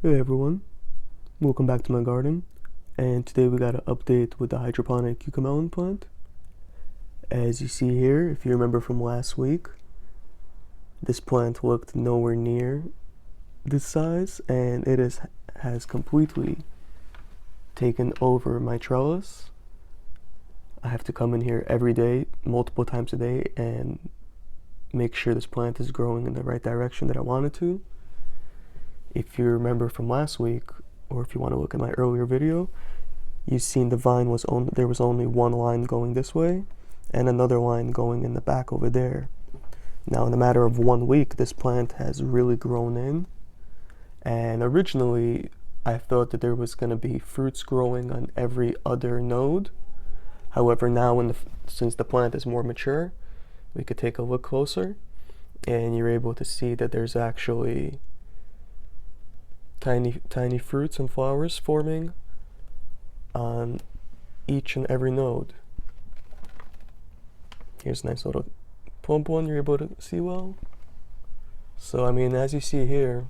Hey everyone, welcome back to my garden, and today we got an update with the hydroponic cucamelon plant. As you see here, if you remember from last week, this plant looked nowhere near this size, and has completely taken over my trellis. I have to come in here every day, multiple times a day, and make sure this plant is growing in the right direction that I want it to. If you remember from last week, or if you want to look at my earlier video, you've seen the vine there was only one line going this way and another line going in the back over there. Now in a matter of 1 week, this plant has really grown in, and originally I thought that there was going to be fruits growing on every other node. However, now since the plant is more mature, we could take a look closer and you're able to see that there's actually tiny fruits and flowers forming on each and every node. Here's a nice little plump one you're able to see well. So I mean, as you see here,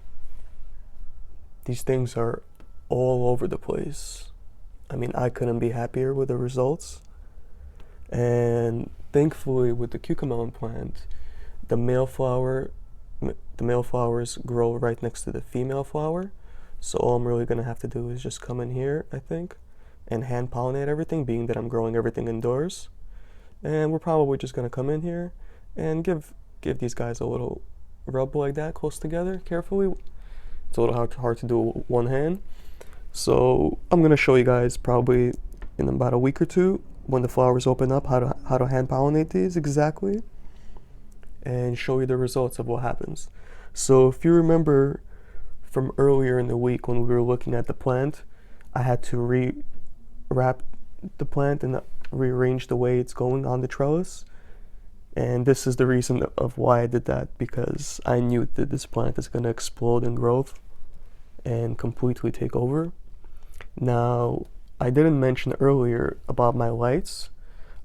these things are all over the place. I mean, I couldn't be happier with the results. And thankfully with the cucamelon plant, the male flowers grow right next to the female flower. So all I'm really gonna have to do is just come in here, I think, and hand pollinate everything, being that I'm growing everything indoors. And we're probably just gonna come in here and give these guys a little rub like that, close together, carefully. It's a little hard to do with one hand. So I'm gonna show you guys probably in about a week or two, when the flowers open up, how to hand pollinate these exactly, and show you the results of what happens. So if you remember from earlier in the week when we were looking at the plant, I had to re-wrap the plant and rearrange the way it's going on the trellis. And this is the reason of why I did that, because I knew that this plant is going to explode in growth and completely take over. Now, I didn't mention earlier about my lights.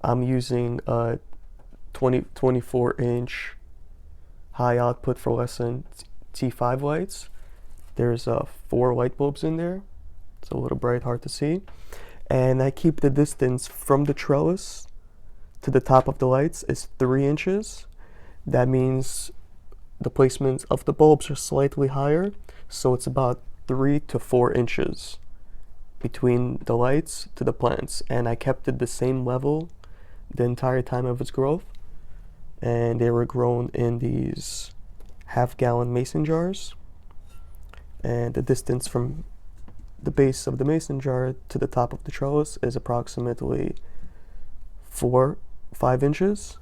I'm using a 24-inch high output fluorescent T5 lights. There's 4 light bulbs in there. It's a little bright, hard to see. And I keep the distance from the trellis to the top of the lights is 3 inches. That means the placement of the bulbs are slightly higher, so it's about 3 to 4 inches between the lights to the plants. And I kept it the same level the entire time of its growth. And they were grown in these half-gallon mason jars. And the distance from the base of the mason jar to the top of the trellis is approximately 4-5 inches.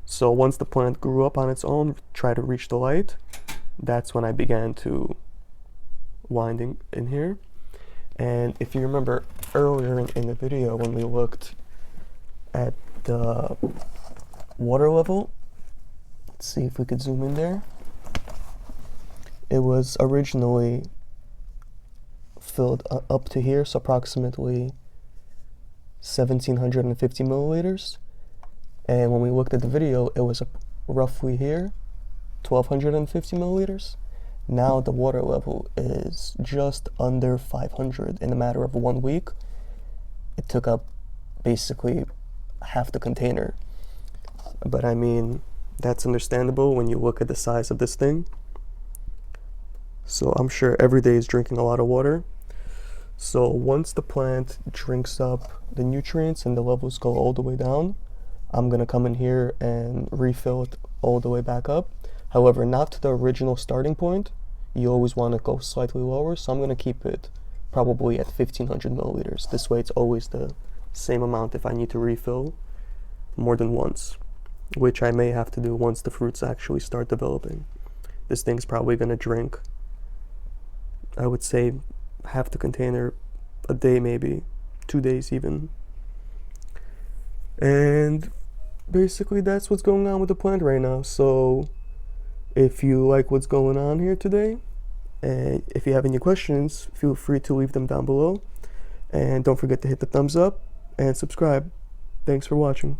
So once the plant grew up on its own, try to reach the light, that's when I began to wind in here. And if you remember earlier in the video when we looked at the water level, let's see if we could zoom in there. It was originally filled up to here, so approximately 1750 milliliters. And when we looked at the video, it was roughly here, 1250 milliliters. Now the water level is just under 500 in a matter of 1 week. It took up basically half the container. But I mean, that's understandable when you look at the size of this thing. So I'm sure every day is drinking a lot of water. So once the plant drinks up the nutrients and the levels go all the way down, I'm gonna come in here and refill it all the way back up. However, not to the original starting point. You always want to go slightly lower, so I'm gonna keep it probably at 1500 milliliters. This way it's always the same amount if I need to refill more than once, which I may have to do once the fruits actually start developing. This thing's probably gonna drink, I would say, half the container a day, maybe 2 days even. And basically that's what's going on with the plant right now. So if you like what's going on here today, and if you have any questions, feel free to leave them down below. And don't forget to hit the thumbs up and subscribe. Thanks for watching.